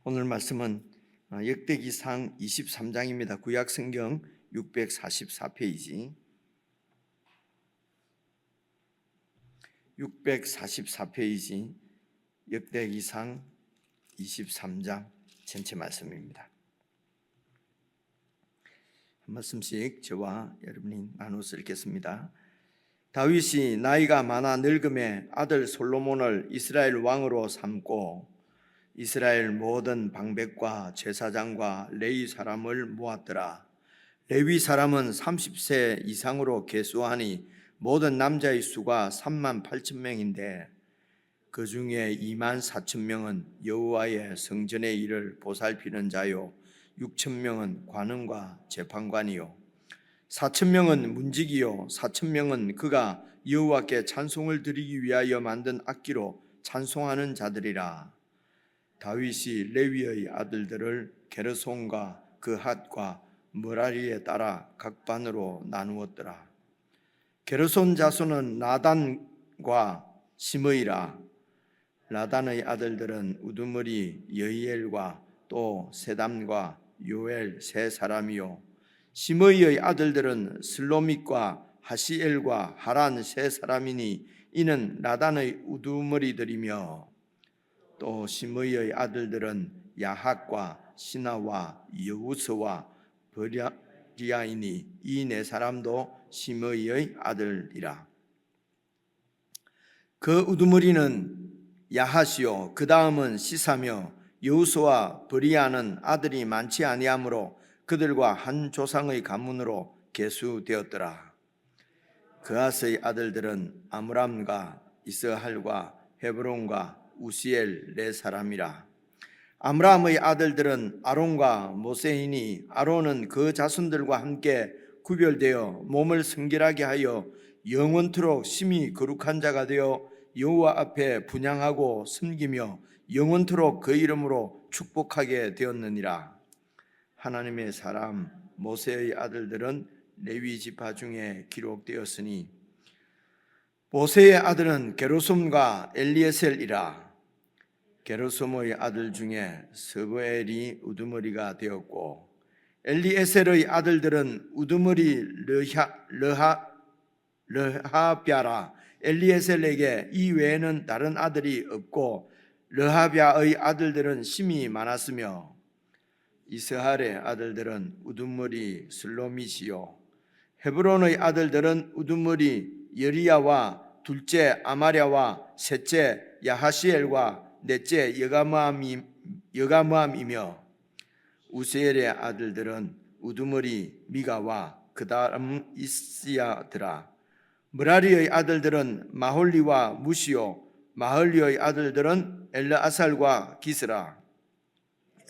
오늘 말씀은 역대기상 23장입니다. 구약성경 644페이지 644페이지 역대기상 23장 전체 말씀입니다. 한 말씀씩 저와 여러분이 나누어서 읽겠습니다. 다윗이 나이가 많아 늙음에 아들 솔로몬을 이스라엘 왕으로 삼고 이스라엘 모든 방백과 제사장과 레위 사람을 모았더라. 레위 사람은 30세 이상으로 계수하니 모든 남자의 수가 38,000명인데 그 중에 24,000명은 여호와의 성전의 일을 보살피는 자요 6,000명은 관원과 재판관이요 4,000명은 문지기요 4,000명은 그가 여호와께 찬송을 드리기 위하여 만든 악기로 찬송하는 자들이라. 다윗이 레위의 아들들을 게르손과 그핫과 므라리에 따라 각 반으로 나누었더라. 게르손 자손은 나단과 시므이라. 나단의 아들들은 우두머리 여이엘과 또 세담과 요엘 세 사람이요 시므이의 아들들은 슬로밋과 하시엘과 하란 세 사람이니 이는 나단의 우두머리들이며 또 시므이의 아들들은 야핫과 시나와 여우스와 버리아이니 이 네 사람도 시므이의 아들이라. 그 우두머리는 야핫이요 그 다음은 시사며 여우스와 버리아는 아들이 많지 아니하므로 그들과 한 조상의 가문으로 계수되었더라. 그앗의 아들들은 아므람과 이스할과 헤브론과 우시엘 네 사람이라. 아므람의 아들들은 아론과 모세이니 아론은 그 자손들과 함께 구별되어 몸을 성결하게 하여 영원토록 심히 거룩한 자가 되어 여호와 앞에 분향하고 섬기며 영원토록 그 이름으로 축복하게 되었느니라. 하나님의 사람 모세의 아들들은 레위 지파 중에 기록되었으니 모세의 아들은 게르솜과 엘리에셀이라. 게르솜의 아들 중에 스브엘이 우두머리가 되었고 엘리에셀의 아들들은 우두머리 르하비아라. 엘리에셀에게 이 외에는 다른 아들이 없고 르하비아의 아들들은 심이 많았으며 이스할의 아들들은 우두머리 슬로밋이요 헤브론의 아들들은 우두머리 여리야와 둘째 아마랴와 셋째 야하시엘과 넷째 여가므암이며 우세엘의 아들들은 우두머리 미가와 그 다음 이스야드라. 므라리의 아들들은 마홀리와 무시요 마홀리의 아들들은 엘르아살과 기스라.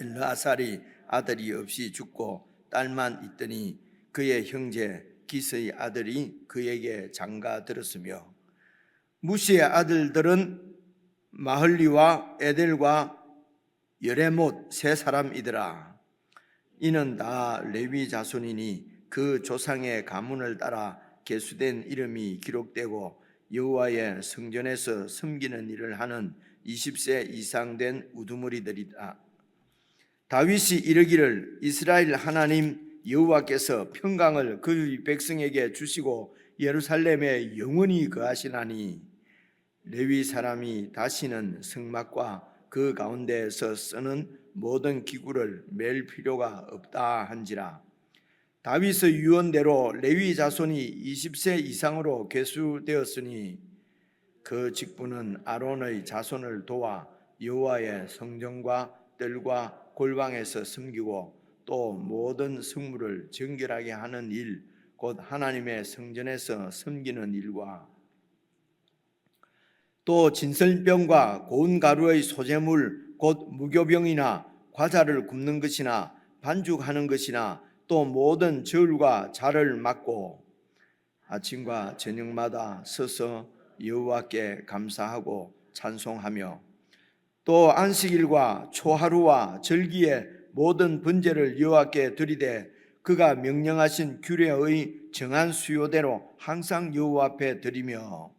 엘르아살이 아들이 없이 죽고 딸만 있더니 그의 형제 기스의 아들이 그에게 장가 들었으며 무시의 아들들은 마흘리와 에델과 여레못 세 사람이더라. 이는 다 레위 자손이니 그 조상의 가문을 따라 계수된 이름이 기록되고 여호와의 성전에서 섬기는 일을 하는 20세 이상 된 우두머리들이다. 다윗이 이르기를 이스라엘 하나님 여호와께서 평강을 그 백성에게 주시고 예루살렘에 영원히 거하시나니 레위 사람이 다시는 성막과 그 가운데에서 쓰는 모든 기구를 맬 필요가 없다 한지라. 다윗의 유언대로 레위 자손이 20세 이상으로 계수되었으니 그 직분은 아론의 자손을 도와 여호와의 성전과 뜰과 골방에서 섬기고 또 모든 성물을 정결하게 하는 일, 곧 하나님의 성전에서 섬기는 일과 또 진설병과 고운 가루의 소재물 곧 무교병이나 과자를 굽는 것이나 반죽하는 것이나 또 모든 저울과 자를 맡고 아침과 저녁마다 서서 여호와께 감사하고 찬송하며 또 안식일과 초하루와 절기에 모든 번제를 여호와께 드리되 그가 명령하신 규례의 정한 수요대로 항상 여호와 앞에 드리며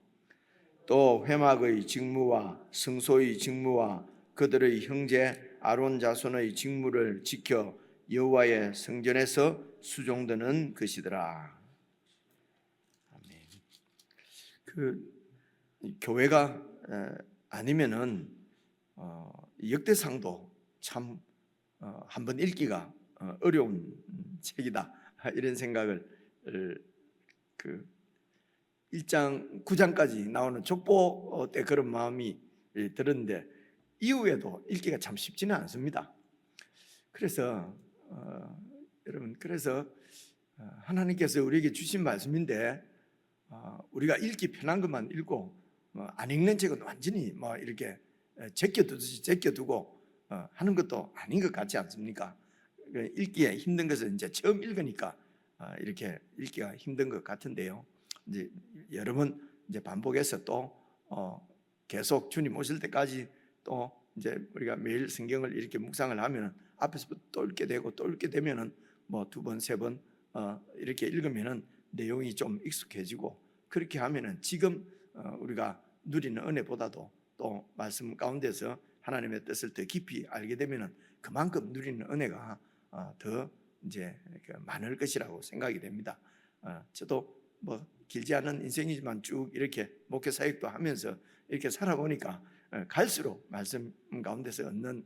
또 회막의 직무와 성소의 직무와 그들의 형제 아론 자손의 직무를 지켜 여호와의 성전에서 수종드는 것이더라. 아멘. 교회가 아니면은 역대상도 참 한번 읽기가 어려운 책이다, 이런 생각을 1장 9장까지 나오는 족보 때 그런 마음이 들었는데 이후에도 읽기가 참 쉽지는 않습니다. 그래서 여러분, 그래서 하나님께서 우리에게 주신 말씀인데 우리가 읽기 편한 것만 읽고 안 읽는 책은 완전히 이렇게 제껴두듯이 제껴두고 하는 것도 아닌 것 같지 않습니까? 읽기에 힘든 것은 이제 처음 읽으니까 이렇게 읽기가 힘든 것 같은데요. 이제 여러 번 이제 반복해서 또 계속 주님 오실 때까지 또 이제 우리가 매일 성경을 이렇게 묵상을 하면은 앞에서부터 또 읽게 되고 또 읽게 되면은 뭐 2번, 3번 이렇게 읽으면은 내용이 좀 익숙해지고, 그렇게 하면은 지금 우리가 누리는 은혜보다도 또 말씀 가운데서 하나님의 뜻을 더 깊이 알게 되면은 그만큼 누리는 은혜가 더 이제 많을 것이라고 생각이 됩니다. 저도 뭐 길지 않은 인생이지만 쭉 이렇게 목회 사역도 하면서 이렇게 살아보니까 갈수록 말씀 가운데서 얻는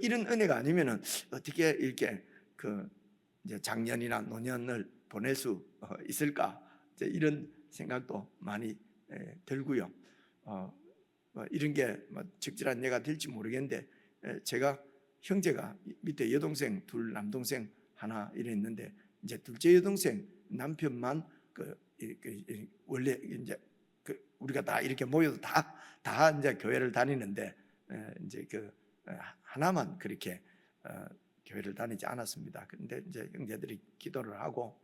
이런 은혜가 아니면은 어떻게 이렇게 이제 작년이나 노년을 보낼 수 있을까, 이제 이런 생각도 많이 들고요. 이런 게 적절한 예가 될지 모르겠는데 제가 형제가 밑에 여동생 둘, 남동생 하나 이랬는데 이제 둘째 여동생 남편만 원래 이제 우리가 다 이렇게 모여도 다 이제 교회를 다니는데 이제 하나만 그렇게 교회를 다니지 않았습니다. 근데 이제 형제들이 기도를 하고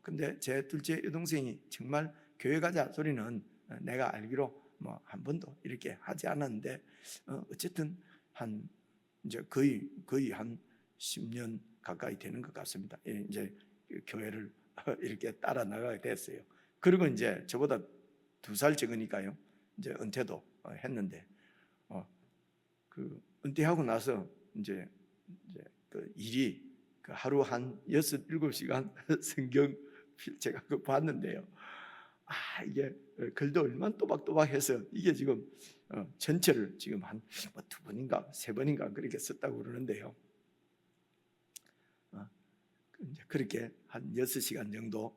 근데 제 둘째 여동생이 정말 교회 가자 소리는 내가 알기로 뭐 한 번도 이렇게 하지 않았는데 어쨌든 한 이제 거의 한 10년 가까이 되는 것 같습니다. 이제 교회를 이렇게 따라 나가게 됐어요. 그리고 이제 저보다 2살 적으니까요. 이제 은퇴도 했는데 은퇴하고 나서 이제 일이 하루 한 6, 7시간 성경 제가 봤는데요. 이게 글도 얼마나 또박또박해서 이게 지금 전체를 지금 한 2번인가 3번인가 그렇게 썼다고 그러는데요. 그렇게 한 6시간 정도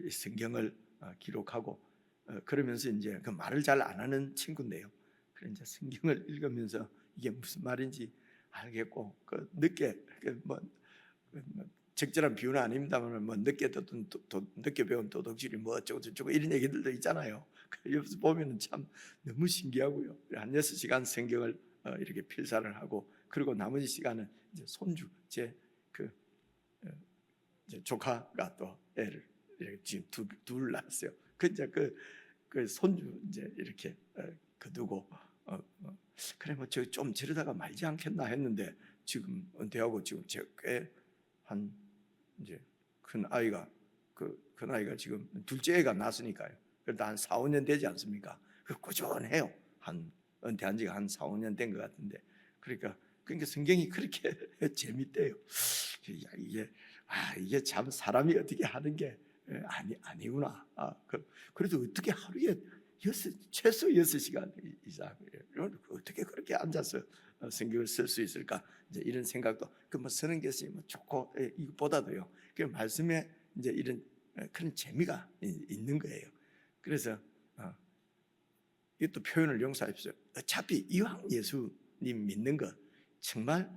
성경을 기록하고 그러면서 이제 그 말을 잘 안 하는 친구인데요. 그래 이제 성경을 읽으면서 이게 무슨 말인지 알겠고 늦게 적절한 비유는 아닙니다만 뭐 늦게 배운 도덕질이 뭐 어쩌고 저쩌고 이런 얘기들도 있잖아요. 옆에서 보면은 참 너무 신기하고요. 한 6시간 성경을 이렇게 필사를 하고 그리고 나머지 시간은 이제 손주 제 조카가 또 애를 이렇게 지금 둘 낳았어요. 이제 그 손주 이제 이렇게 거두고 그래 뭐 저 좀 저러다가 말지 않겠나 했는데 지금 은퇴하고 지금 꽤한 이제 큰 아이가 큰 아이가 지금 둘째 애가 낳았으니까요. 그래도 한 4, 5년 되지 않습니까? 꾸준해요. 한 은퇴한 지가 한 4, 5년 된 것 같은데 그러니까 성경이 그렇게 재밌대요. 이게 참 사람이 어떻게 하는 게 아니구나. 그래도 어떻게 하루에 최소 6시간 이상 어떻게 그렇게 앉아서 성경을 쓸 수 있을까? 이제 이런 생각도 뭐 쓰는 것이 뭐 좋고 이것보다도요. 그 말씀에 이제 이런 그런 재미가 있는 거예요. 그래서 이것도 표현을 용서하십시오. 어차피 이왕 예수님 믿는 것 정말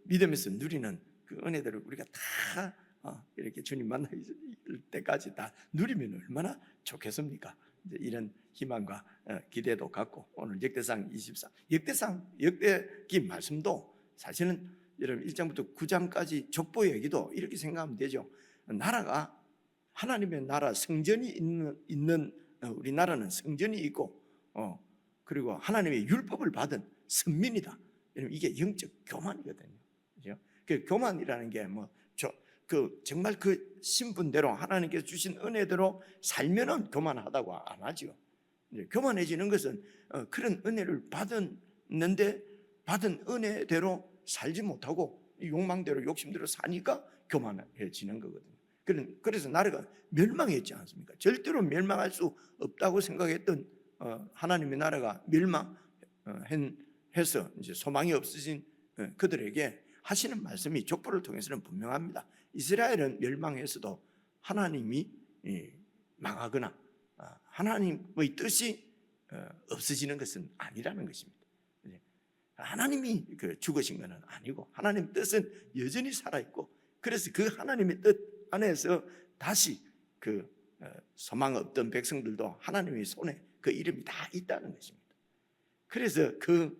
믿음에서 누리는 그 은혜들을 우리가 다 이렇게 주님 만날 때까지 다 누리면 얼마나 좋겠습니까? 이제 이런 희망과 기대도 갖고 오늘 역대상 23 역대기 말씀도 사실은 여러분 1장부터 9장까지 족보 얘기도 이렇게 생각하면 되죠. 나라가 하나님의 나라 성전이 있는 우리나라는 성전이 있고 그리고 하나님의 율법을 받은 선민이다. 여러분 이게 영적 교만이거든요. 그죠? 그 교만이라는 게 정말 그 신분대로 하나님께서 주신 은혜대로 살면은 교만하다고 안 하죠. 교만해지는 것은 그런 은혜를 받았는데 받은 은혜대로 살지 못하고 욕망대로 욕심대로 사니까 교만해지는 거거든요. 그래서 나라가 멸망했지 않습니까? 절대로 멸망할 수 없다고 생각했던 하나님의 나라가 멸망해서 이제 소망이 없어진 그들에게 하시는 말씀이 족보를 통해서는 분명합니다. 이스라엘은 멸망해서도 하나님이 망하거나 하나님의 뜻이 없어지는 것은 아니라는 것입니다. 하나님이 죽으신 것은 아니고 하나님 뜻은 여전히 살아있고, 그래서 그 하나님의 뜻 안에서 다시 그 소망 없던 백성들도 하나님의 손에 그 이름이 다 있다는 것입니다. 그래서 그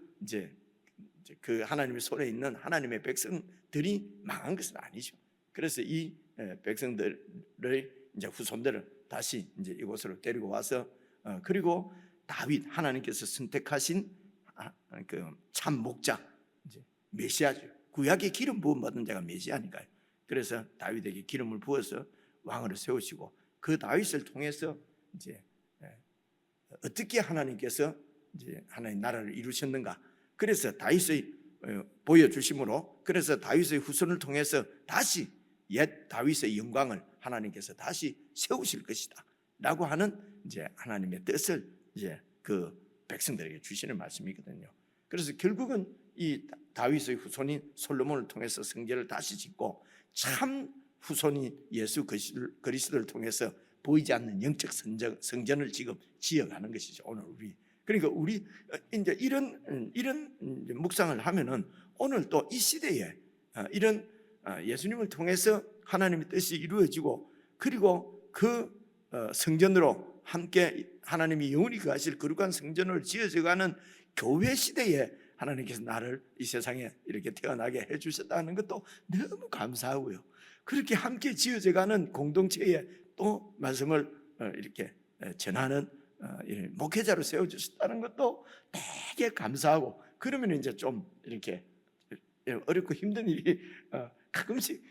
하나님의 손에 있는 하나님의 백성들이 망한 것은 아니죠. 그래서 이 백성들의 이제 후손들을 다시 이제 이곳으로 데리고 와서 그리고 다윗, 하나님께서 선택하신 그 참 목자, 이제 메시아죠. 구약의 기름 부음 받은 자가 메시아니까요. 그래서 다윗에게 기름을 부어서 왕으로 세우시고, 그 다윗을 통해서 이제 어떻게 하나님께서 이제 하나님 나라를 이루셨는가. 그래서 다윗의 보여주심으로, 그래서 다윗의 후손을 통해서 다시 옛 다윗의 영광을 하나님께서 다시 세우실 것이다 라고 하는 이제 하나님의 뜻을 이제 그 백성들에게 주시는 말씀이거든요. 그래서 결국은 이 다윗의 후손인 솔로몬을 통해서 성전을 다시 짓고, 참 후손인 예수 그리스도를 통해서 보이지 않는 영적 성전을 지금 지어가는 것이죠. 오늘 그러니까 우리 이제 이런 묵상을 하면은 오늘 또 이 시대에 이런 예수님을 통해서 하나님의 뜻이 이루어지고, 그리고 그 성전으로 함께 하나님이 영원히 거하실 거룩한 성전을 지어져가는 교회 시대에 하나님께서 나를 이 세상에 이렇게 태어나게 해주셨다는 것도 너무 감사하고요. 그렇게 함께 지어져가는 공동체에 또 말씀을 이렇게 전하는 목회자로 세워주셨다는 것도 되게 감사하고, 그러면 이제 좀 이렇게 어렵고 힘든 일이 가끔씩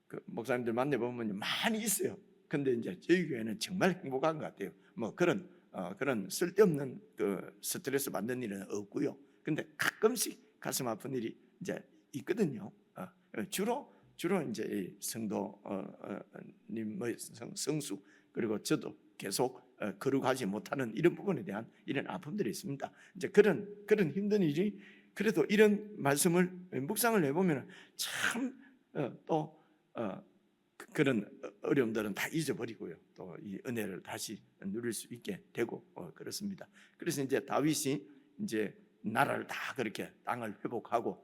그 목사님들 만나보면 많이 있어요. 근데 이제 저희 교회는 정말 행복한 것 같아요. 뭐 그런 쓸데없는 그 스트레스 받는 일은 없고요. 근데 가끔씩 가슴 아픈 일이 이제 있거든요. 주로 이제 성도님의 성수, 그리고 저도 계속 거룩하지 못하는 이런 부분에 대한 이런 아픔들이 있습니다. 이제 그런 힘든 일이, 그래도 이런 말씀을 묵상을 해보면 참 또 그런 어려움들은 다 잊어버리고요. 또 이 은혜를 다시 누릴 수 있게 되고 그렇습니다. 그래서 이제 다윗이 이제 나라를 다 그렇게 땅을 회복하고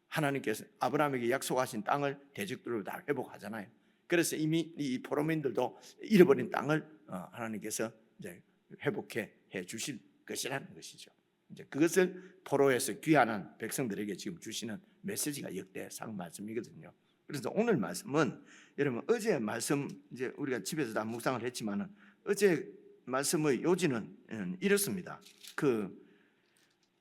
하나님께서 아브라함에게 약속하신 땅을 대적들로 다 회복하잖아요. 그래서 이미 이 포로민들도 잃어버린 땅을 하나님께서 이제 회복해 주실 것이라는 것이죠. 이제 그것을 포로에서 귀환한 백성들에게 지금 주시는 메시지가 역대상 말씀이거든요. 그래서 오늘 말씀은 여러분 어제 말씀 이제 우리가 집에서 다 묵상을 했지만은 어제 말씀의 요지는 이렇습니다. 그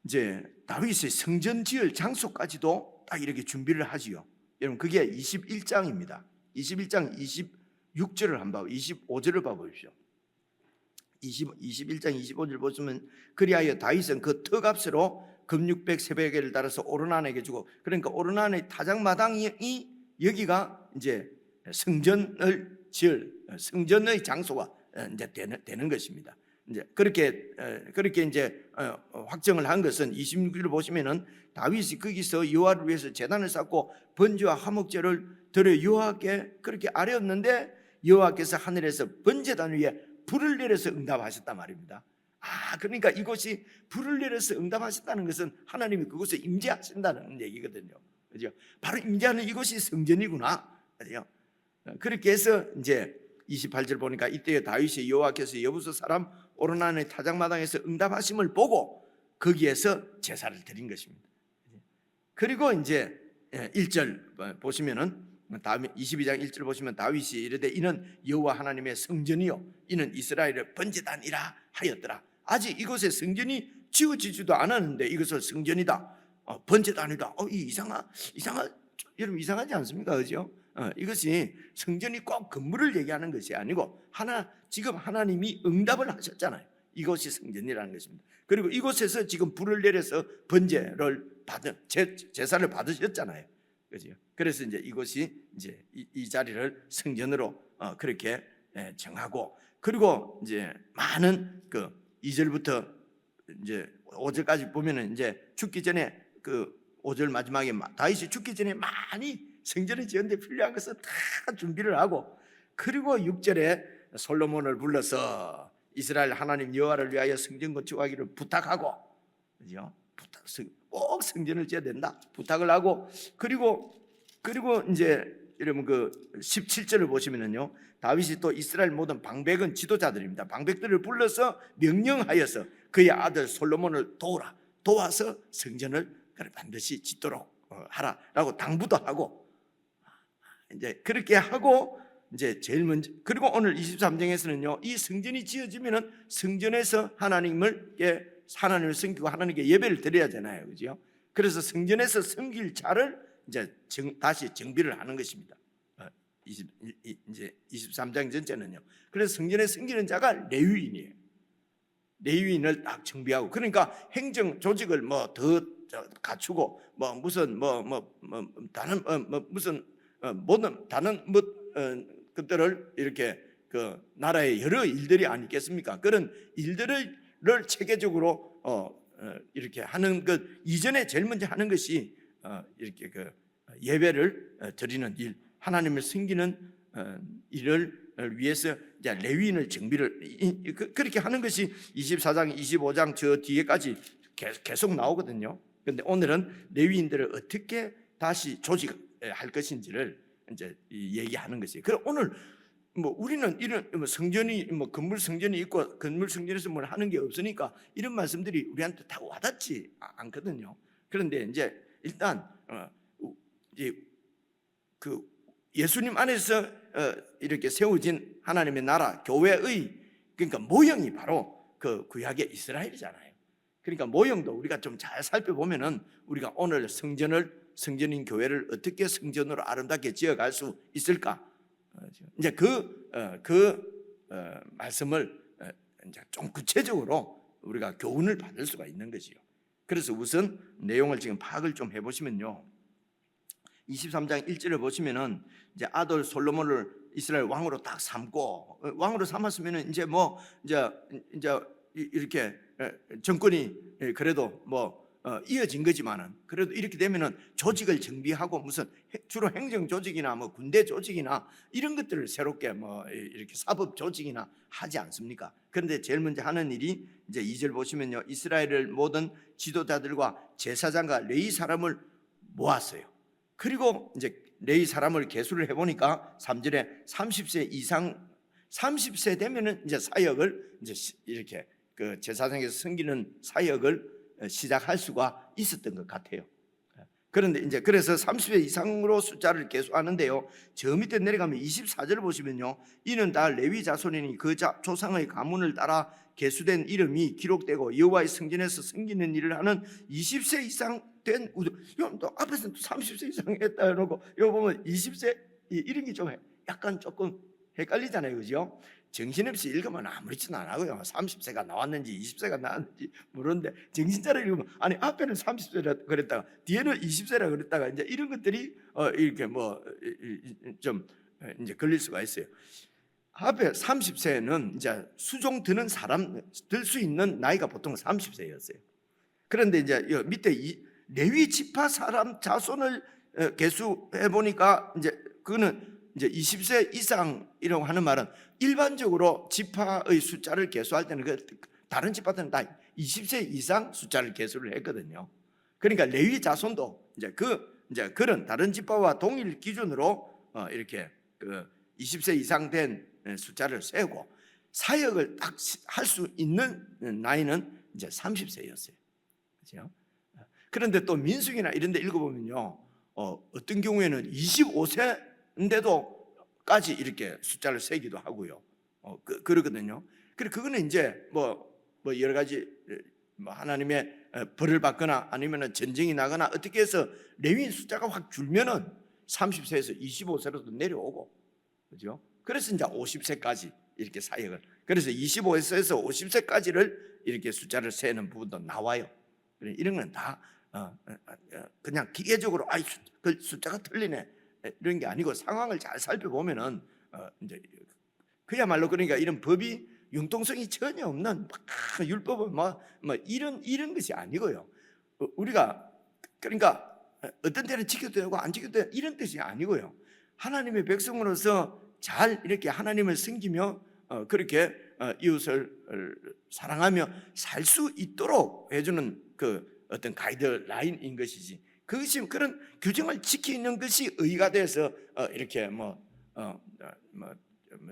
이제 다윗의 성전 지을 장소까지도 딱 이렇게 준비를 하지요. 여러분 그게 21장입니다. 21장 26절을 한번 25절을 봐 보십시오. 21장 25절 보시면 그리하여 다윗은 그 터값으로 금육백 새벽에를 따라서 오르난에게 주고, 그러니까 오르난의 타작마당이 여기가 이제 성전을 지을 성전의 장소가 이제 되는 것입니다. 이제 그렇게 이제 확정을 한 것은 26절을 보시면은 다윗이 거기서 여호와를 위해서 제단을 쌓고 번제와 화목제를 드려 여호와께 그렇게 아뢰었는데 여호와께서 하늘에서 번제단 위에 불을 내려서 응답하셨단 말입니다. 그러니까 이곳이 불을 내려서 응답하셨다는 것은 하나님이 그곳에 임재하신다는 얘기거든요. 그죠? 바로 임재하는 이곳이 성전이구나. 그죠? 그렇게 해서 이제 28절 보니까 이때 다윗이 여호와께서 여부스 사람 오르난의 타작마당에서 응답하심을 보고 거기에서 제사를 드린 것입니다. 그리고 이제 1절 보시면은 22장 1절 보시면 다윗이 이르되 이는 여호와 하나님의 성전이요 이는 이스라엘의 번제단이라 하였더라. 아직 이곳에 성전이 지어지지도 않았는데 이것을 성전이다, 번제단이다. 여러분 이상하지 않습니까? 그죠? 이것이 성전이 꼭 건물을 얘기하는 것이 아니고 지금 하나님이 응답을 하셨잖아요. 이곳이 성전이라는 것입니다. 그리고 이곳에서 지금 불을 내려서 번제를 받은 제사를 받으셨잖아요. 그죠? 그래서 이제 이곳이 이제 이 자리를 성전으로 그렇게 정하고, 그리고 이제 많은 그 2절부터 이제 5절까지 보면은 이제 죽기 전에 그 5절 마지막에 다윗이 죽기 전에 많이 성전을 지었는데 필요한 것을 다 준비를 하고, 그리고 6절에 솔로몬을 불러서 이스라엘 하나님 여호와를 위하여 성전 건축하기를 부탁하고, 그죠? 꼭 성전을 지어야 된다 부탁을 하고, 그리고 이제 여러분 그 17절을 보시면은요, 다윗이 또 이스라엘 모든 방백은 지도자들입니다. 방백들을 불러서 명령하여서 그의 아들 솔로몬을 도와서 성전을 반드시 짓도록 하라라고 당부도 하고, 이제 그렇게 하고 이제 제일 먼저, 그리고 오늘 23장에서는요, 이 성전이 지어지면은 성전에서 하나님을 섬기고 하나님께 예배를 드려야 되잖아요, 그죠? 그래서 성전에서 섬길 자를 이제 다시 정비를 하는 것입니다. 이제 23장 전체는요. 그래서 성전에 섬기는 자가 레위인이에요. 레위인을 딱 정비하고, 그러니까 행정 조직을 뭐 더 갖추고 뭐 무슨 다른 무슨 모든 다른 것들을 이렇게 그 나라의 여러 일들이 아니겠습니까? 그런 일들을 체계적으로 이렇게 하는 것 이전에 제일 먼저 하는 것이 이렇게 그 예배를 드리는 일, 하나님을 섬기는 일을 위해서 이제 레위인을 정비를 그렇게 하는 것이 24장, 25장 저 뒤에까지 계속 나오거든요. 그런데 오늘은 레위인들을 어떻게 다시 조직할 것인지를 이제 얘기하는 것이에요. 그럼 오늘 뭐 우리는 이런 성전이 건물 성전이 있고 건물 성전에서 뭘 하는 게 없으니까 이런 말씀들이 우리한테 다 와닿지 않거든요. 그런데 이제 일단 이제 그 예수님 안에서 이렇게 세워진 하나님의 나라 교회의 그러니까 모형이 바로 그 구약의 이스라엘이잖아요. 그러니까 모형도 우리가 좀 잘 살펴보면은 우리가 오늘 성전인 교회를 어떻게 성전으로 아름답게 지어갈 수 있을까? 이제 말씀을 이제 좀 구체적으로 우리가 교훈을 받을 수가 있는 거지요. 그래서 우선 내용을 지금 파악을 좀 해보시면요, 23장 1절을 보시면은 이제 아들 솔로몬을 이스라엘 왕으로 딱 삼고, 왕으로 삼았으면은 이제 이렇게 정권이 그래도 이어진 거지만은, 그래도 이렇게 되면은 조직을 정비하고 무슨 주로 행정 조직이나 군대 조직이나 이런 것들을 새롭게 이렇게 사법 조직이나 하지 않습니까? 그런데 제일 먼저 하는 일이 이제 2절 보시면요, 이스라엘을 모든 지도자들과 제사장과 레위 사람을 모았어요. 그리고 이제 레위 사람을 계수를 해보니까 3절에 30세 되면은 이제 사역을 이제 이렇게 그 제사장에서 섬기는 사역을 시작할 수가 있었던 것 같아요. 그런데 이제 그래서 30세 이상으로 숫자를 계수하는데요, 저 밑에 내려가면 24절을 보시면요, 이는 다 레위 자손이니 그 조상의 가문을 따라 계수된 이름이 기록되고 여호와의 성전에서 섬기는 일을 하는 20세 이상 된 또 앞에서는 30세 이상 했다 해놓고 이거 보면 20세 이런 게 좀 약간 조금 헷갈리잖아요, 그죠? 정신없이 읽으면 아무렇지도 안 하고요. 30세가 나왔는지 20세가 나왔는지 모르는데 정신 차려 읽으면 아니 앞에는 30세라 그랬다가 뒤에는 20세라 그랬다가 이제 이런 것들이 이렇게 좀 이제 걸릴 수가 있어요. 앞에 30세는 이제 수종 드는 사람 들 수 있는 나이가 보통 30세였어요. 그런데 이제 밑에 레위 지파 사람 자손을 계수해 보니까 이제 그거는 이제 20세 이상이라고 하는 말은 일반적으로 지파의 숫자를 계수할 때는 다른 지파들은 다 20세 이상 숫자를 계수를 했거든요. 그러니까 레위 자손도 이제 그런 다른 지파와 동일 기준으로 이렇게 그 20세 이상 된 숫자를 세우고 사역을 딱 할 수 있는 나이는 이제 30세였어요. 그렇죠? 그런데 또 민수기나 이런 데 읽어보면요, 어떤 경우에는 25세인데도까지 이렇게 숫자를 세기도 하고요. 그러거든요. 그래서 그거는 이제 여러 가지 하나님의 벌을 받거나 아니면 전쟁이 나거나 어떻게 해서 레위인 숫자가 확 줄면은 30세에서 25세로도 내려오고, 그죠? 그래서 이제 50세까지 이렇게 사역을. 그래서 25세에서 50세까지를 이렇게 숫자를 세는 부분도 나와요. 이런 건 다 그냥 기계적으로 그 숫자가 틀리네 이런 게 아니고 상황을 잘 살펴보면은 이제 그야말로 그러니까 이런 법이 융통성이 전혀 없는 율법은 뭐 이런 것이 아니고요. 우리가 그러니까 어떤 때는 지켜도 되고 안 지켜도 되고 이런 뜻이 아니고요. 하나님의 백성으로서 잘 이렇게 하나님을 섬기며 그렇게 이웃을 사랑하며 살 수 있도록 해주는 그 어떤 가이드라인인 것이지, 그것이 그런 규정을 지키는 것이 의가 돼서 이렇게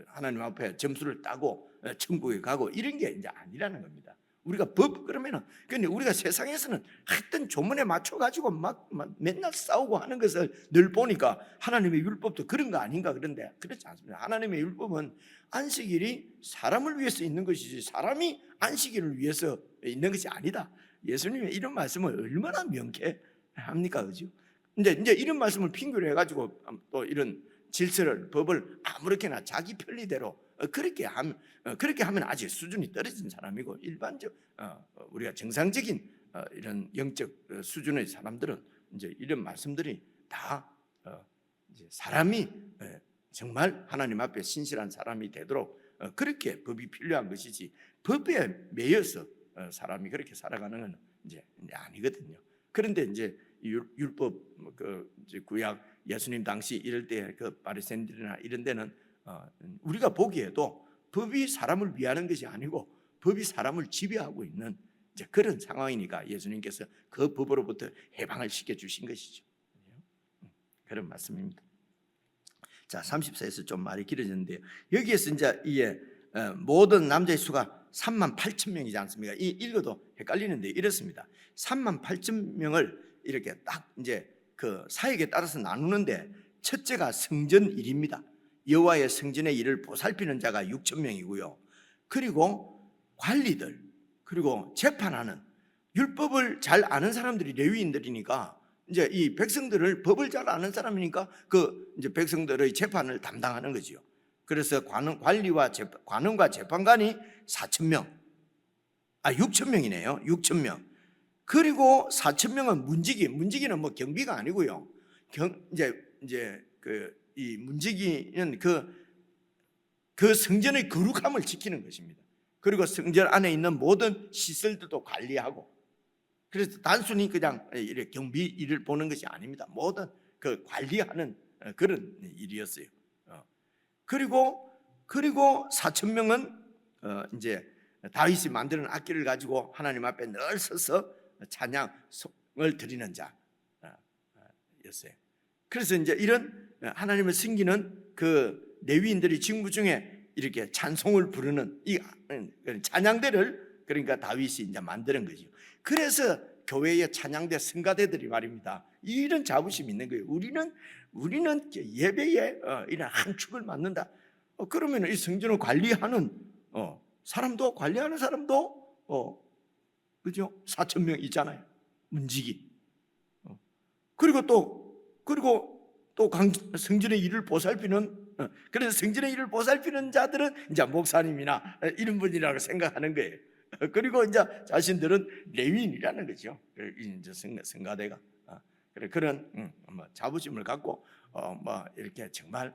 하나님 앞에 점수를 따고 천국에 가고 이런 게 이제 아니라는 겁니다. 우리가 법 그러면은 근데 우리가 세상에서는 하여튼 조문에 맞춰 가지고 막 맨날 싸우고 하는 것을 늘 보니까 하나님의 율법도 그런 거 아닌가. 그런데 그렇지 않습니다. 하나님의 율법은 안식일이 사람을 위해서 있는 것이지 사람이 안식일을 위해서 있는 것이 아니다. 예수님의 이런 말씀을 얼마나 명쾌합니까, 그죠? 이제 이런 말씀을 핑계로 해가지고 또 이런 질서를 법을 아무렇게나 자기 편리대로 그렇게 하면 아직 수준이 떨어진 사람이고, 일반적 우리가 정상적인 이런 영적 수준의 사람들은 이제 이런 말씀들이 다 이제 사람이 정말 하나님 앞에 신실한 사람이 되도록 그렇게 법이 필요한 것이지, 법에 매여서 사람이 그렇게 살아가는 건 이제 아니거든요. 그런데 이제 율법 그 이제 구약 예수님 당시 이럴 때 그 바리새인들이나 이런 데는 우리가 보기에도 법이 사람을 위하는 것이 아니고 법이 사람을 지배하고 있는 이제 그런 상황이니까 예수님께서 그 법으로부터 해방을 시켜 주신 것이죠. 그런 말씀입니다. 자, 34에서 좀 말이 길어졌는데요. 여기에서 이제 이게 모든 남자의 수가 38,000명이지 않습니까? 읽어도 헷갈리는데 이렇습니다. 38,000명을 이렇게 딱 이제 그 사역에 따라서 나누는데, 첫째가 성전 일입니다. 여호와의 성전의 일을 보살피는 자가 6,000명이고요. 그리고 관리들, 그리고 재판하는, 율법을 잘 아는 사람들이 레위인들이니까 이제 이 백성들을 법을 잘 아는 사람이니까 그 이제 백성들의 재판을 담당하는 거지요. 그래서 관리와 관원과 재판관이 4,000명, 6,000명이네요. 6,000명. 그리고 4,000명은 문지기는 뭐 경비가 아니고요. 이제 이 문지기는 그 성전의 거룩함을 지키는 것입니다. 그리고 성전 안에 있는 모든 시설들도 관리하고, 그래서 단순히 그냥 이렇게 경비 일을 보는 것이 아닙니다. 모든 그 관리하는 그런 일이었어요. 그리고 4,000명은 이제 다윗이 만드는 악기를 가지고 하나님 앞에 늘 서서 찬양을 드리는 자였어요. 그래서 이제 이런 하나님을 섬기는 그 레위인들이 직무 중에 이렇게 찬송을 부르는 이 찬양대를 그러니까 다윗이 이제 만드는 거죠. 그래서 교회의 찬양대 성가대들이 말입니다, 이런 자부심이 있는 거예요. 우리는 예배에 이런 한 축을 맡는다. 그러면 이 성전을 관리하는 관리하는 사람도 그죠? 4,000명 있잖아요. 문지기. 그리고 또 성전의 일을 보살피는, 그래서 성전의 일을 보살피는 자들은 이제 목사님이나 이런 분이라고 생각하는 거예요. 그리고 이제 자신들은 레위인이라는 거죠. 이제 성가대가 그런 자부심을 갖고 이렇게 정말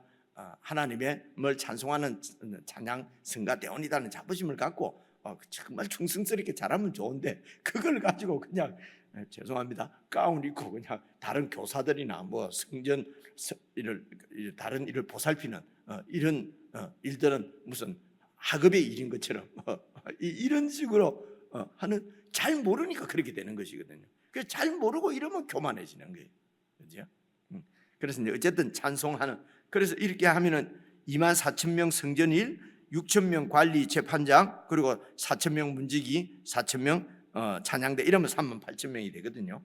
하나님을 찬송하는 찬양 성가대원이라는 자부심을 갖고 정말 충성스럽게 잘하면 좋은데, 그걸 가지고 그냥 죄송합니다, 가운 입고 그냥 다른 교사들이나 뭐 성전 다른 일을 보살피는 이런 일들은 무슨 학업의 일인 것처럼 이런 식으로 하는, 잘 모르니까 그렇게 되는 것이거든요. 그래서 잘 모르고 이러면 교만해지는 거예요, 그렇죠? 그래서 이제 어쨌든 찬송하는, 그래서 이렇게 하면은 24,000명 성전일, 6,000명 관리 재판장, 그리고 4,000명 문지기, 4,000명 찬양대, 이러면 38,000명이 되거든요.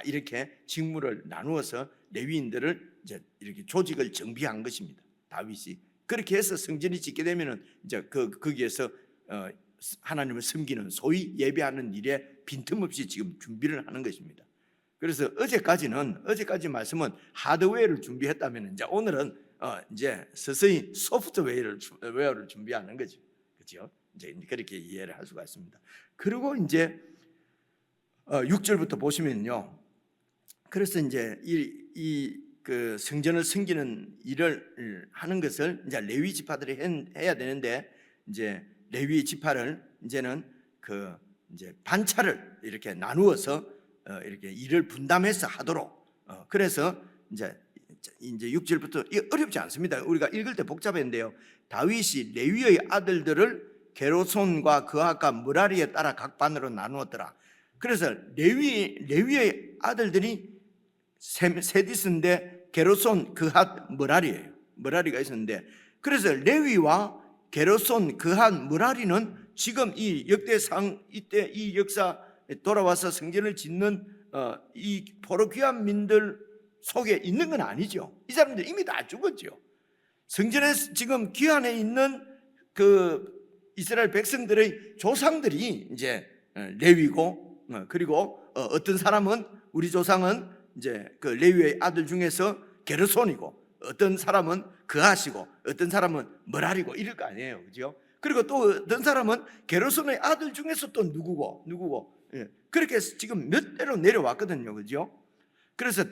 이렇게 직무를 나누어서 레위인들을 이제 이렇게 조직을 정비한 것입니다, 다윗이. 그렇게 해서 성전이 짓게 되면은 이제 거기에서 하나님을 섬기는 소위 예배하는 일에 빈틈없이 지금 준비를 하는 것입니다. 그래서 어제까지 말씀은 하드웨어를 준비했다면 이제 오늘은 이제 서서히 소프트웨어를 준비하는 거죠. 그렇죠? 이제 그렇게 이해를 할 수가 있습니다. 그리고 이제 6절부터 보시면요. 그래서 이제 그 성전을 섬기는 일을 하는 것을 이제 레위 지파들이 해야 되는데, 이제 레위 지파를 이제는 그 이제 반차를 이렇게 나누어서 이렇게 일을 분담해서 하도록. 그래서 이제 6절부터 어렵지 않습니다. 우리가 읽을 때 복잡한데요. 다윗이 레위의 아들들을 게르손과 그핫과 므라리에 따라 각 반으로 나누었더라. 그래서 레위의 아들들이 셋이었는데 게르손, 그핫, 므라리예요. 므라리가 있었는데, 그래서 레위와 게르손, 그핫, 므라리는 지금 이 역대상 이때 이 역사 돌아와서 성전을 짓는 이 포로귀한 민들 속에 있는 건 아니죠. 이 사람들 이미 다 죽었죠. 성전에 지금 귀환해 있는 그 이스라엘 백성들의 조상들이 이제 레위고, 그리고 어떤 사람은, 우리 조상은 이제 그 레위의 아들 중에서 게르손이고, 어떤 사람은 그핫이고, 어떤 사람은 므라리고 이럴 거 아니에요, 그죠? 그리고 또 어떤 사람은 게르손의 아들 중에서 또 누구고, 그렇게 지금 몇 대로 내려왔거든요, 그죠? 그래서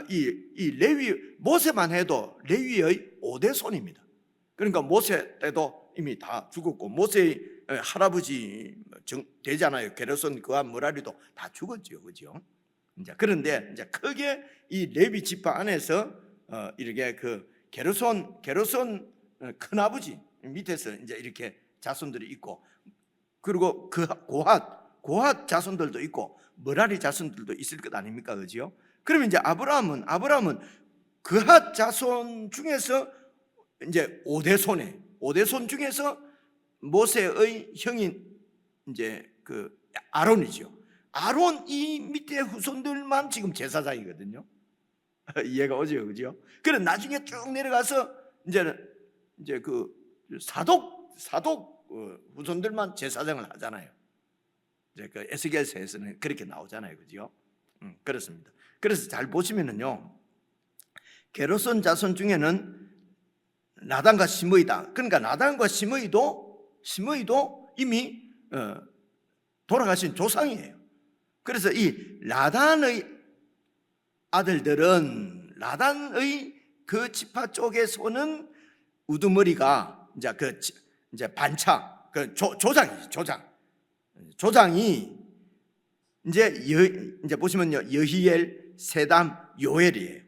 이 레위, 모세만 해도 레위의 5대 손입니다. 그러니까 모세 때도 이미 다 죽었고, 모세의 할아버지 되잖아요. 게르손, 그핫, 므라리도 다 죽었죠, 그죠? 이제 그런데 이제 크게 이 레위 지파 안에서 이렇게 그 게르손 큰아버지 밑에서 이제 이렇게 자손들이 있고, 그리고 그 고핫 자손들도 있고 므라리 자손들도 있을 것 아닙니까, 그죠? 그러면 이제 아브라함은 그핫 자손 중에서 이제 5대 손 중에서 모세의 형인 이제 그 아론이죠. 아론 이 밑에 후손들만 지금 제사장이거든요. 이해가 오죠, 그죠? 그래 나중에 쭉 내려가서 이제 그 사독 후손들만 제사장을 하잖아요. 이제 그 에스겔서에서는 그렇게 나오잖아요, 그죠? 그렇습니다. 그래서 잘 보시면은요, 게르손 자손 중에는 나단과 시므이다. 그러니까 나단과 시므이도 이미 돌아가신 조상이에요. 그래서 이 라단의 아들들은, 라단의 그 지파 쪽에서는 우두머리가 이제 반차, 그 조장이 이제 보시면요, 여히엘, 세담, 요엘이에요.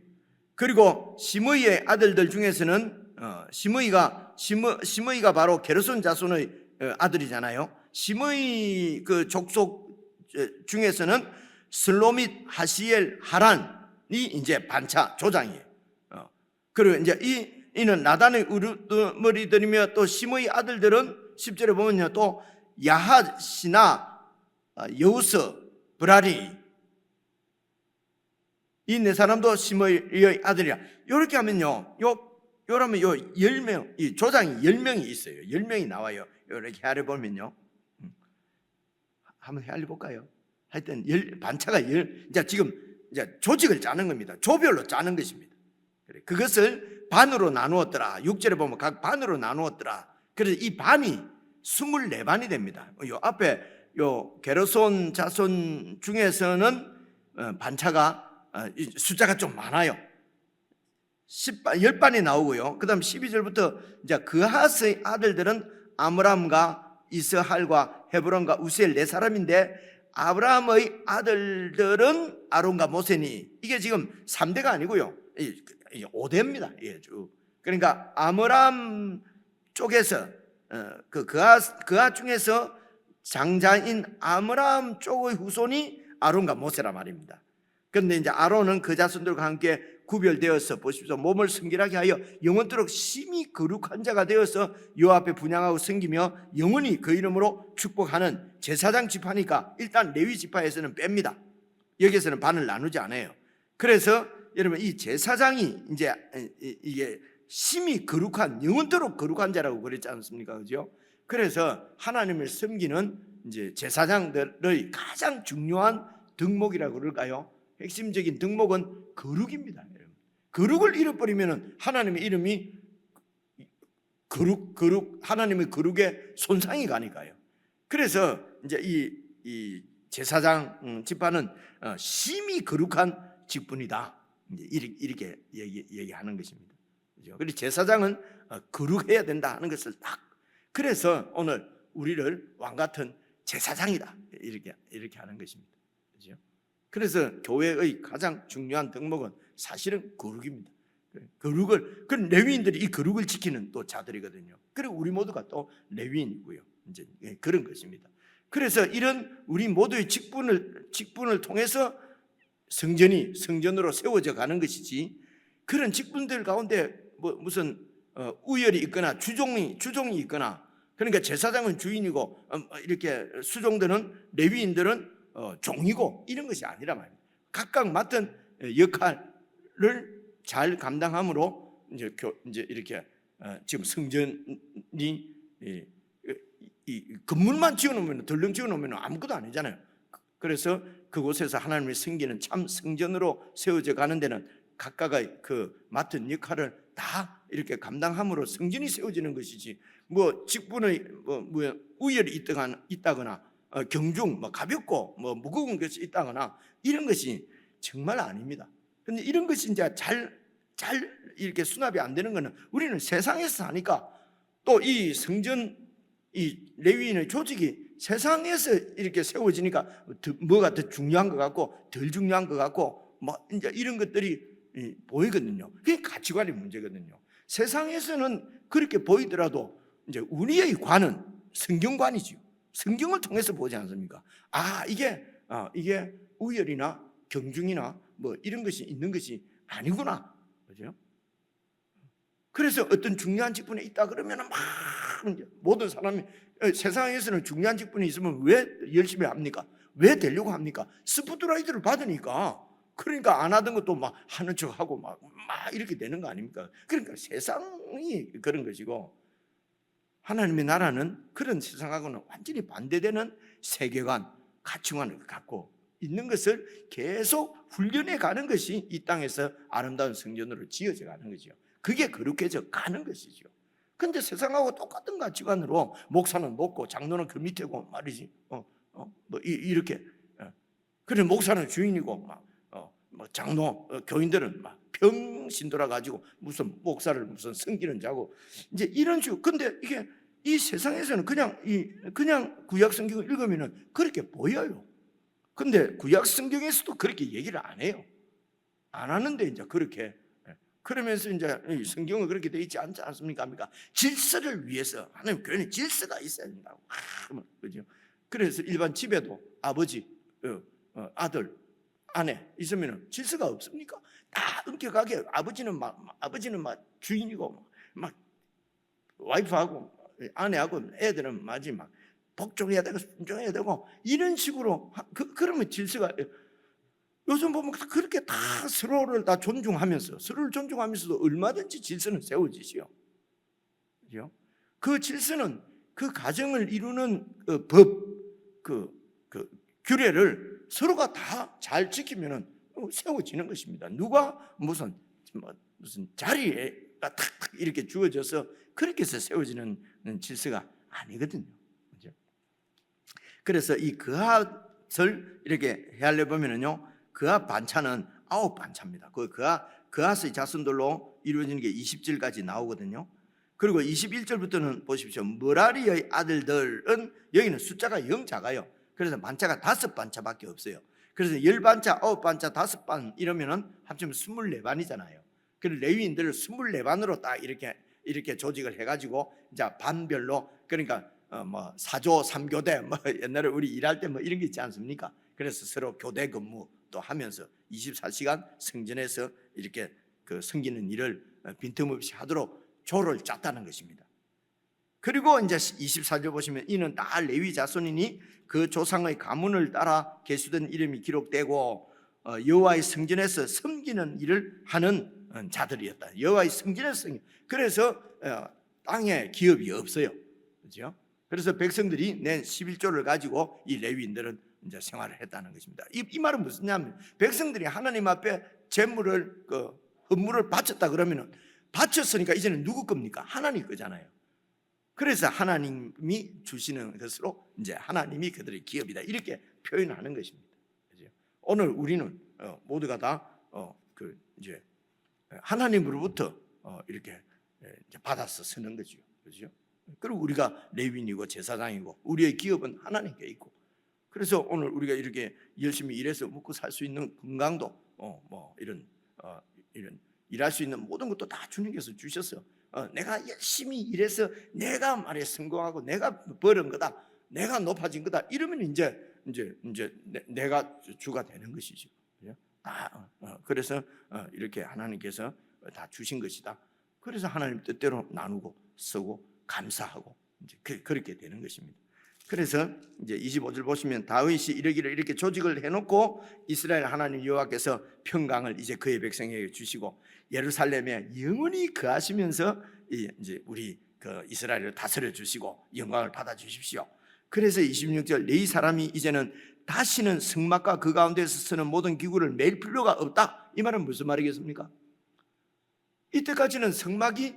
그리고 시므이의 아들들 중에서는 시므이가 바로 게르손 자손의 아들이잖아요. 시므이 그 족속 중에서는 슬로밋, 하시엘, 하란이 이제 반차 조장이에요. 그리고 이제 이는 나단의 우두머리들이며, 또 시므이 아들들은 10절에 보면요, 또 야핫이나 여우스, 브라리, 이 네 사람도 시므이의 아들이야. 이렇게 하면요, 요러면 요 10명, 이 조장이 10명이 있어요. 10명이 나와요. 이렇게 헤아려 보면요, 한번 헤아려 볼까요? 하여튼 반차가 이제 지금 이제 조직을 짜는 겁니다. 조별로 짜는 것입니다. 그것을 반으로 나누었더라. 6절에 보면 각 반으로 나누었더라. 그래서 이 반이 24반이 됩니다. 요 앞에 요 게르손 자손 중에서는 반차가 숫자가 좀 많아요. 10반이 나오고요. 그 다음 12절부터 이제 그핫의 아들들은 아므람과 이스할과 헤브론과 우셀 네 사람인데, 아브라함의 아들들은 아론과 모세니, 이게 지금 3대가 아니고요, 5대입니다. 그러니까 아므람 쪽에서 그핫 중에서 장자인 아므람 쪽의 후손이 아론과 모세란 말입니다. 그런데 이제 아론은 그 자손들과 함께 구별되어서, 보십시오, 몸을 성결하게 하여 영원토록 심히 거룩한 자가 되어서 요 앞에 분향하고 섬기며 영원히 그 이름으로 축복하는 제사장 지파니까 일단 레위 지파에서는 뺍니다. 여기에서는 반을 나누지 않아요. 그래서 여러분, 이 제사장이 이제 이게 심히 거룩한, 영원토록 거룩한 자라고 그랬지 않습니까, 그죠? 그래서 하나님을 섬기는 이제 제사장들의 가장 중요한 덕목이라고 그럴까요? 핵심적인 덕목은 거룩입니다. 거룩을 잃어버리면 하나님의 이름이 하나님의 거룩에 손상이 가니까요. 그래서 이제 이 제사장 지파는 심히 거룩한 직분이다. 이제 이렇게 얘기하는 것입니다. 그렇죠? 그리고 제사장은 거룩해야 된다 하는 것을 딱. 그래서 오늘 우리를 왕 같은 제사장이다 이렇게 하는 것입니다. 그렇죠? 그래서 교회의 가장 중요한 덕목은 사실은 거룩입니다. 거룩을, 그 레위인들이 이 거룩을 지키는 또 자들이거든요. 그리고 우리 모두가 또 레위인이고요. 이제 그런 것입니다. 그래서 이런 우리 모두의 직분을 통해서 성전으로 세워져 가는 것이지, 그런 직분들 가운데 뭐 무슨 우열이 있거나 주종이 있거나, 그러니까 제사장은 주인이고 이렇게 수종들은, 레위인들은 종이고, 이런 것이 아니라 말입니다. 각각 맡은 역할을 잘 감당함으로 이제 이렇게 지금 성전이 이 건물만 지어놓으면, 덜렁 지어놓으면 아무것도 아니잖아요. 그래서 그곳에서 하나님의 섬기는 참 성전으로 세워져 가는 데는 각각의 그 맡은 역할을 다 이렇게 감당함으로 성전이 세워지는 것이지, 뭐 직분의 뭐 우열이 있다거나 경중, 뭐 가볍고 뭐 무거운 것이 있다거나 이런 것이 정말 아닙니다. 그런데 이런 것이 이제 잘 이렇게 수납이 안 되는 것은, 우리는 세상에서 사니까, 또 이 성전, 이 레위인의 조직이 세상에서 이렇게 세워지니까 뭐가 더 중요한 것 같고 덜 중요한 것 같고 뭐 이제 이런 것들이 보이거든요. 그게 가치관의 문제거든요. 세상에서는 그렇게 보이더라도 이제 우리의 관은 성경관이지요. 성경을 통해서 보지 않습니까? 이게 우열이나 경중이나 뭐 이런 것이 있는 것이 아니구나. 그죠? 그래서 어떤 중요한 직분에 있다 그러면 막 모든 사람이, 세상에서는 중요한 직분이 있으면 왜 열심히 합니까? 왜 되려고 합니까? 스포트라이트를 받으니까. 그러니까 안 하던 것도 막 하는 척하고 막 이렇게 되는 거 아닙니까? 그러니까 세상이 그런 것이고, 하나님의 나라는 그런 세상하고는 완전히 반대되는 세계관, 가치관을 갖고 있는 것을 계속 훈련해 가는 것이 이 땅에서 아름다운 성전으로 지어져 가는 거죠. 그게 거룩해져 가는 것이죠. 근데 세상하고 똑같은 가치관으로 목사는 높고 장로는 그 밑에고 말이지. 뭐 이렇게. 그래, 목사는 주인이고 뭐 장로, 교인들은 막 병신 돌아가지고 무슨 목사를 무슨 섬기는 자고, 이제 이런 식으로. 근데 이게 이 세상에서는 그냥 구약 성경을 읽으면은 그렇게 보여요. 근데 구약 성경에서도 그렇게 얘기를 안 해요. 안 하는데 이제 그렇게. 그러면서 이제 성경은 그렇게 돼 있지 않지 않습니까? 질서를 위해서 하나님 교회는 질서가 있어야 된다고. 그죠? 그래서 일반 집에도 아버지, 아들, 아내 있으면 질서가 없습니까? 다 엄격하게, 아버지는 막 주인이고 막 와이프하고 아내하고 애들은 막 복종해야 되고 순종해야 되고 이런 식으로 그러면 질서가. 요즘 보면 그렇게 다 서로를 다 서로를 존중하면서도 얼마든지 질서는 세워지지요. 그죠? 그 질서는 그 가정을 이루는 법, 그 규례를 서로가 다 잘 지키면은 세워지는 것입니다. 누가 무슨 자리가 탁탁 이렇게 주어져서 그렇게 해서 세워지는 질서가 아니거든요. 그죠? 그래서 이 그앗을 이렇게 헤아려 보면은요, 그앗 반차는 9반차입니다. 그앗의 자손들로 이루어지는 게 20절까지 나오거든요. 그리고 21절부터는 보십시오. 머라리의 아들들은, 여기는 숫자가 영 작아요. 그래서 반차가 5반차밖에 없어요. 그래서 10반차, 9반차, 5반 이러면은 합치면 24반이잖아요. 그래서 레위인들을 24반으로 딱 이렇게 조직을 해가지고 이제 반별로, 그러니까 뭐 4조 3교대, 뭐 옛날에 우리 일할 때 뭐 이런 게 있지 않습니까? 그래서 서로 교대 근무 또 하면서 24시간 성전에서 이렇게 그 섬기는 일을 빈틈없이 하도록 조를 짰다는 것입니다. 그리고 이제 24절 보시면, 이는 다 레위 자손이니 그 조상의 가문을 따라 계수된 이름이 기록되고 여호와의 성전에서 섬기는 일을 하는 자들이었다. 여호와의 성전에서 그래서 땅에 기업이 없어요. 그렇죠? 그래서 백성들이 낸 11조를 가지고 이 레위인들은 이제 생활을 했다는 것입니다. 이 말은 무슨 냐면, 백성들이 하나님 앞에 재물을 헌물을 바쳤다 그러면은 바쳤으니까 이제는 누구 겁니까? 하나님 거잖아요. 그래서 하나님이 주시는 것으로 이제 하나님이 그들의 기업이다 이렇게 표현하는 것입니다. 그죠? 오늘 우리는 모두가 다 이제 하나님으로부터 이렇게 이제 받아서 쓰는 거죠. 그죠? 그리고 우리가 레위인이고 제사장이고 우리의 기업은 하나님께 있고, 그래서 오늘 우리가 이렇게 열심히 일해서 먹고 살 수 있는 건강도 이런 일할 수 있는 모든 것도 다 주님께서 주셨어. 내가 열심히 일해서 내가 말에 성공하고 내가 벌은 거다, 내가 높아진 거다 이러면 이제 내가 주가 되는 것이죠. 그래서 이렇게 하나님께서 다 주신 것이다. 그래서 하나님 뜻대로 나누고 쓰고 감사하고 이제 그렇게 되는 것입니다. 그래서 이제 25절 보시면 다윗이 이러기를 이렇게 조직을 해놓고 이스라엘 하나님 여호와께서 평강을 이제 그의 백성에게 주시고 예루살렘에 영원히 거하시면서 이제 우리 그 이스라엘을 다스려 주시고 영광을 받아 주십시오. 그래서 26절 레위 사람이 이제는 다시는 성막과 그 가운데서 쓰는 모든 기구를 맬 필요가 없다. 이 말은 무슨 말이겠습니까? 이때까지는 성막이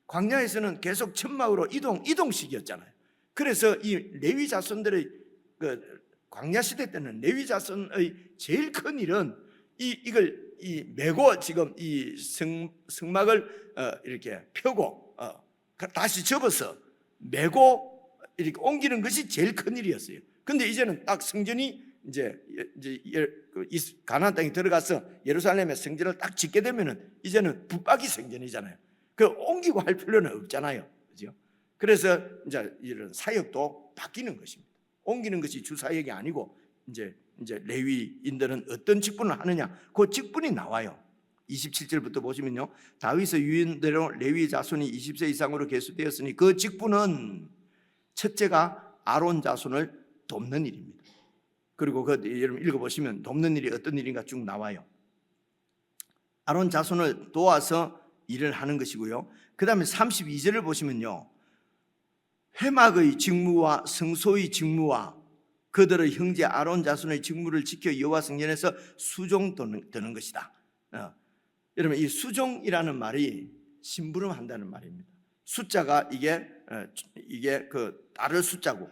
광야에서는 계속 천막으로 이동식이었잖아요. 그래서 이 레위 자손들의 그 광야 시대 때는 레위 자손의 제일 큰 일은 이걸 메고 지금 이 성막을 이렇게 펴고 다시 접어서 메고 이렇게 옮기는 것이 제일 큰 일이었어요. 근데 이제는 딱 성전이 이제 가나안 땅에 들어가서 예루살렘의 성전을 딱 짓게 되면은 이제는 붙박이 성전이잖아요. 그 옮기고 할 필요는 없잖아요. 그죠? 그래서 이제 이런 사역도 바뀌는 것입니다. 옮기는 것이 주 사역이 아니고 이제 레위인들은 어떤 직분을 하느냐, 그 직분이 나와요. 27절부터 보시면요, 다윗의 유인대로 레위 자손이 20세 이상으로 계수되었으니 그 직분은 첫째가 아론 자손을 돕는 일입니다. 그리고 여러분 읽어보시면 돕는 일이 어떤 일인가 쭉 나와요. 아론 자손을 도와서 일을 하는 것이고요. 그 다음에 32절을 보시면요, 회막의 직무와 성소의 직무와 그들의 형제 아론 자손의 직무를 지켜 여호와 성전에서 수종 드는 것이다. 여러분 이 수종이라는 말이 심부름한다는 말입니다. 숫자가 이게 그 따를 숫자고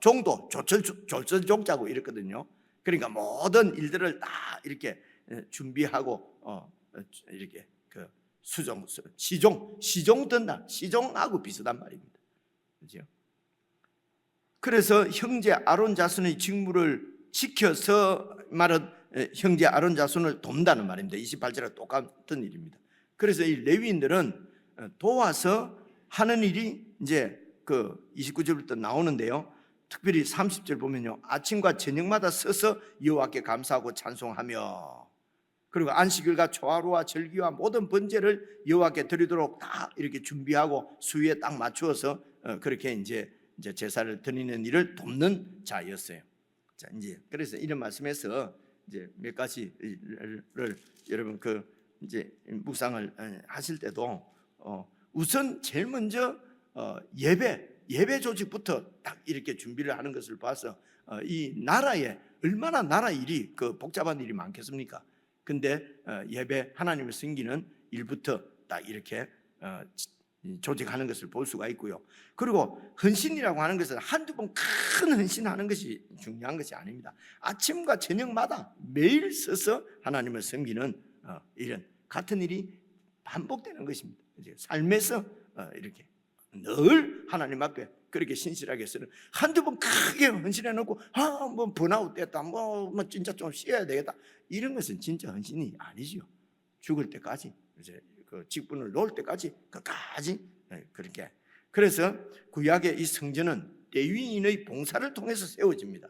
종도 졸설 종자고 이랬거든요. 그러니까 모든 일들을 다 이렇게 준비하고 이렇게 그 수종, 시종 든다, 시종하고 비슷한 말입니다. 그렇죠? 그래서 형제 아론 자손의 직무를 지켜서 말은 형제 아론 자손을 돕는다는 말입니다. 28절과 똑같은 일입니다. 그래서 이 레위인들은 도와서 하는 일이 이제 그 29절부터 나오는데요. 특별히 30절 보면요, 아침과 저녁마다 서서 여호와께 감사하고 찬송하며, 그리고 안식일과 초하루와 절기와 모든 번제를 여호와께 드리도록 다 이렇게 준비하고 수위에 딱 맞추어서 그렇게 이제 제사를 드리는 일을 돕는 자였어요. 자, 이제 그래서 이런 말씀에서 이제 몇 가지를 여러분 이제 묵상을 하실 때도 우선 제일 먼저 예배 조직부터 딱 이렇게 준비를 하는 것을 봐서 이 나라에 얼마나 나라 일이 복잡한 일이 많겠습니까? 근데 예배 하나님을 섬기는 일부터 딱 이렇게 조직하는 것을 볼 수가 있고요. 그리고 헌신이라고 하는 것은 한두 번 큰 헌신하는 것이 중요한 것이 아닙니다. 아침과 저녁마다 매일 서서 하나님을 섬기는 이런 같은 일이 반복되는 것입니다. 삶에서 이렇게 늘 하나님 앞에 그렇게 신실하게 쓰는, 한두 번 크게 헌신해 놓고 뭐 번아웃 됐다, 뭐 진짜 좀 쉬어야 되겠다, 이런 것은 진짜 헌신이 아니죠. 죽을 때까지 이제 그 직분을 놓을 때까지 끝까지 그렇게. 그래서 구약의 이 성전은 레위인의 봉사를 통해서 세워집니다.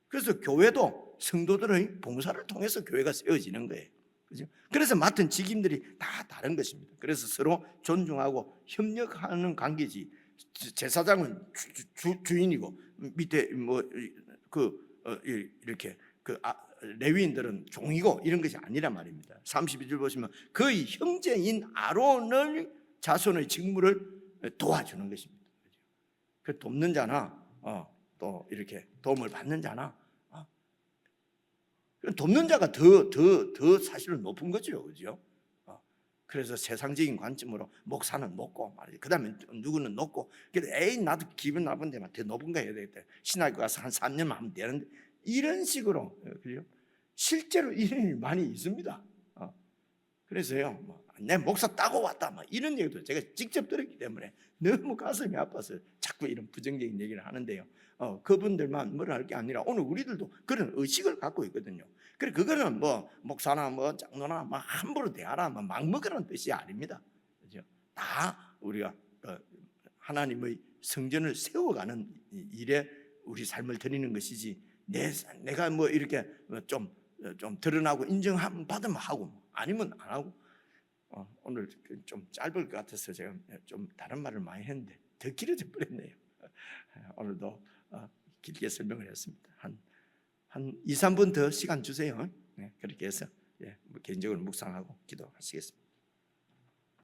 그래서 교회도 성도들의 봉사를 통해서 교회가 세워지는 거예요. 그죠? 그래서 맡은 직임들이 다 다른 것입니다. 그래서 서로 존중하고 협력하는 관계지. 제사장은 주인이고 밑에 이렇게 레위인들은 종이고 이런 것이 아니란 말입니다. 32절 보시면 그의 형제인 아론의 자손의 직무를 도와주는 것입니다. 그 돕는 자나 또 이렇게 도움을 받는 자나 돕는 자가 더 사실은 높은 거죠, 그죠? 그래서 세상적인 관점으로 목사는 높고 말이지. 그다음에 누구는 높고. 그래서 에이 나도 기분 나쁜데 더 높은 거 해야 되겠다. 신학교 가서 한 3년 하면 되는데 이런 식으로 그죠? 실제로 이런 일이 많이 있습니다. 그래서요, 내 목사 따고 왔다, 이런 얘기도 제가 직접 들었기 때문에 너무 가슴이 아파서 자꾸 이런 부정적인 얘기를 하는데요. 그분들만 뭐라 할 게 아니라 오늘 우리들도 그런 의식을 갖고 있거든요. 그래 그거는 목사나 장로나 함부로 대하라, 막 먹으라는 뜻이 아닙니다. 그죠? 다 우리가 하나님의 성전을 세워가는 일에 우리 삶을 드리는 것이지. 내가 이렇게 좀 드러나고 인정함 받으면 하고 아니면 안 하고. 오늘 좀 짧을 것 같아서 제가 좀 다른 말을 많이 했는데 더 길어져 버렸네요. 오늘도 길게 설명을 했습니다. 한 2, 3분 더 시간 주세요. 네, 그렇게 해서 개인적으로 묵상하고 기도하시겠습니다.